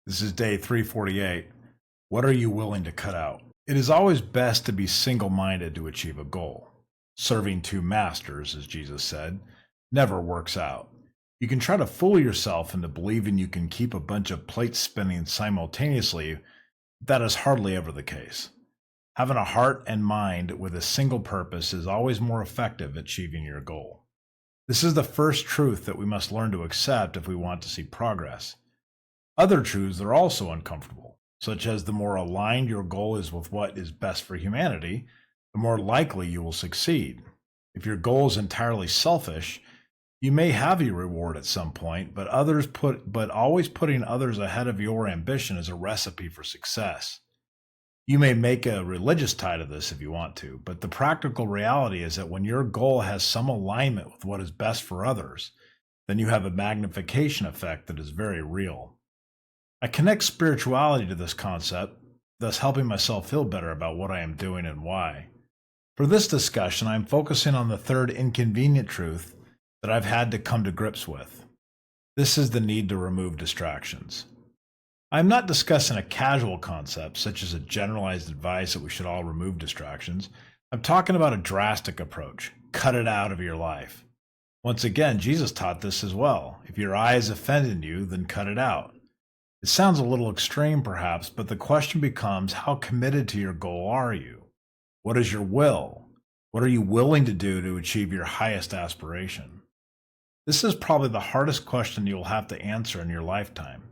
This is day 348. What are you willing to cut out? It is always best to be single-minded to achieve a goal. Serving two masters, as Jesus said, never works out. You can try to fool yourself into believing you can keep a bunch of plates spinning simultaneously, but that is hardly ever the case. Having a heart and mind with a single purpose is always more effective at achieving your goal. This is the first truth that we must learn to accept if we want to see progress. Other truths are also uncomfortable, such as the more aligned your goal is with what is best for humanity, the more likely you will succeed. If your goal is entirely selfish, you may have your reward at some point, but always putting others ahead of your ambition is a recipe for success. You may make a religious tie to this if you want to, but the practical reality is that when your goal has some alignment with what is best for others, then you have a magnification effect that is very real. I connect spirituality to this concept, thus helping myself feel better about what I am doing and why. For this discussion, I am focusing on the third inconvenient truth that I've had to come to grips with. This is the need to remove distractions. I am not discussing a casual concept, such as a generalized advice that we should all remove distractions. I'm talking about a drastic approach. Cut it out of your life. Once again, Jesus taught this as well. If your eye is offending you, then cut it out. It sounds a little extreme, perhaps, but the question becomes, how committed to your goal are you? What is your will? What are you willing to do to achieve your highest aspiration? This is probably the hardest question you will have to answer in your lifetime.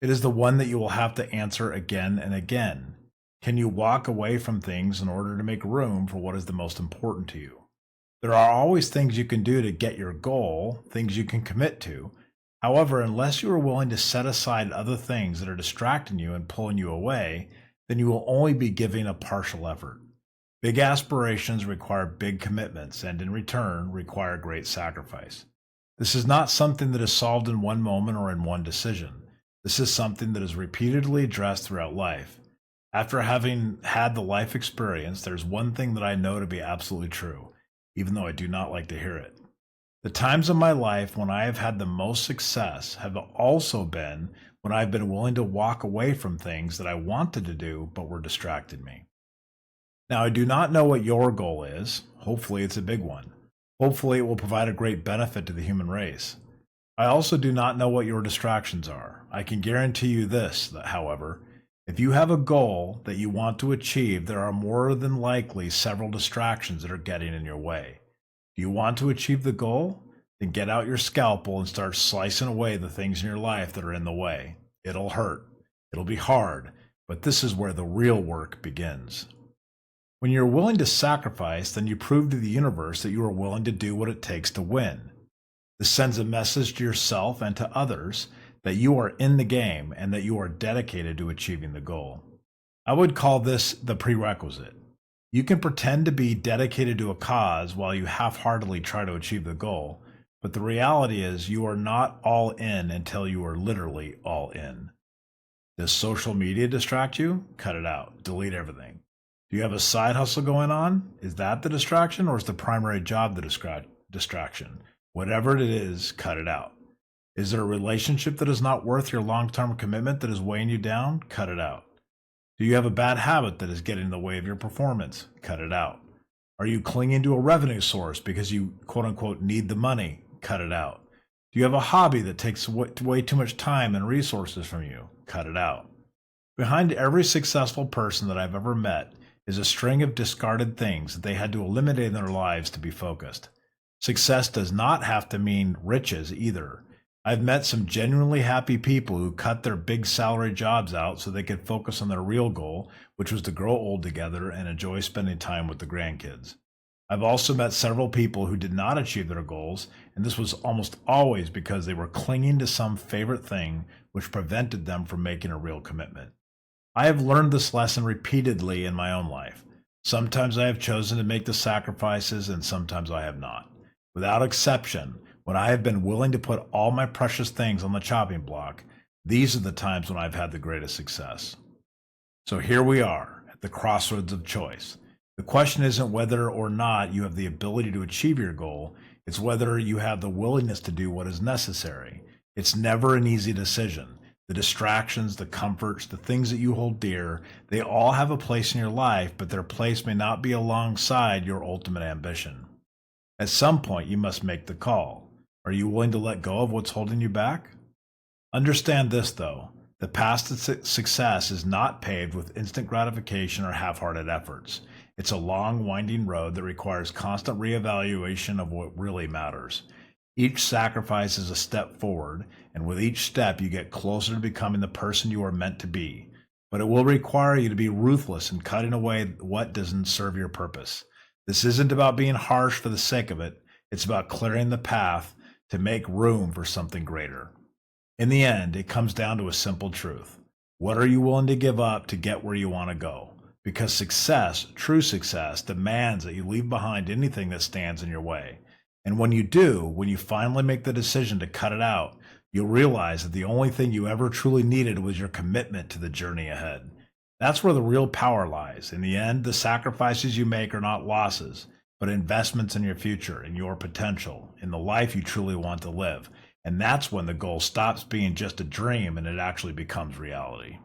It is the one that you will have to answer again and again. Can you walk away from things in order to make room for what is the most important to you? There are always things you can do to get your goal, things you can commit to. However, unless you are willing to set aside other things that are distracting you and pulling you away, then you will only be giving a partial effort. Big aspirations require big commitments and in return require great sacrifice. This is not something that is solved in one moment or in one decision. This is something that is repeatedly addressed throughout life. After having had the life experience, there's one thing that I know to be absolutely true, even though I do not like to hear it. The times of my life when I have had the most success have also been when I've been willing to walk away from things that I wanted to do but were distracting me. Now, I do not know what your goal is. Hopefully, it's a big one. Hopefully, it will provide a great benefit to the human race. I also do not know what your distractions are. I can guarantee you this, however, if you have a goal that you want to achieve, there are more than likely several distractions that are getting in your way. Do you want to achieve the goal? Then get out your scalpel and start slicing away the things in your life that are in the way. It'll hurt. It'll be hard, but this is where the real work begins. When you're willing to sacrifice, then you prove to the universe that you are willing to do what it takes to win. This sends a message to yourself and to others that you are in the game and that you are dedicated to achieving the goal. I would call this the prerequisite. You can pretend to be dedicated to a cause while you half-heartedly try to achieve the goal, but the reality is you are not all in until you are literally all in. Does social media distract you? Cut it out. Delete everything. Do you have a side hustle going on? Is that the distraction, or is the primary job the distraction? Whatever it is, cut it out. Is there a relationship that is not worth your long-term commitment that is weighing you down? Cut it out. Do you have a bad habit that is getting in the way of your performance? Cut it out. Are you clinging to a revenue source because you quote-unquote need the money? Cut it out. Do you have a hobby that takes way too much time and resources from you? Cut it out. Behind every successful person that I've ever met is a string of discarded things that they had to eliminate in their lives to be focused. Success does not have to mean riches either. I've met some genuinely happy people who cut their big salary jobs out so they could focus on their real goal, which was to grow old together and enjoy spending time with the grandkids. I've also met several people who did not achieve their goals, and this was almost always because they were clinging to some favorite thing which prevented them from making a real commitment. I have learned this lesson repeatedly in my own life. Sometimes I have chosen to make the sacrifices, and sometimes I have not. Without exception, when I have been willing to put all my precious things on the chopping block, these are the times when I've had the greatest success. So here we are at the crossroads of choice. The question isn't whether or not you have the ability to achieve your goal, it's whether you have the willingness to do what is necessary. It's never an easy decision. The distractions, the comforts, the things that you hold dear, they all have a place in your life, but their place may not be alongside your ultimate ambition. At some point, you must make the call. Are you willing to let go of what's holding you back? Understand this, though. The path to success is not paved with instant gratification or half-hearted efforts. It's a long, winding road that requires constant reevaluation of what really matters. Each sacrifice is a step forward, and with each step, you get closer to becoming the person you are meant to be. But it will require you to be ruthless in cutting away what doesn't serve your purpose. This isn't about being harsh for the sake of it. It's about clearing the path to make room for something greater. In the end, it comes down to a simple truth. What are you willing to give up to get where you want to go? Because success, true success, demands that you leave behind anything that stands in your way. And when you do, when you finally make the decision to cut it out, you'll realize that the only thing you ever truly needed was your commitment to the journey ahead. That's where the real power lies. In the end, the sacrifices you make are not losses, but investments in your future, in your potential, in the life you truly want to live. And that's when the goal stops being just a dream and it actually becomes reality.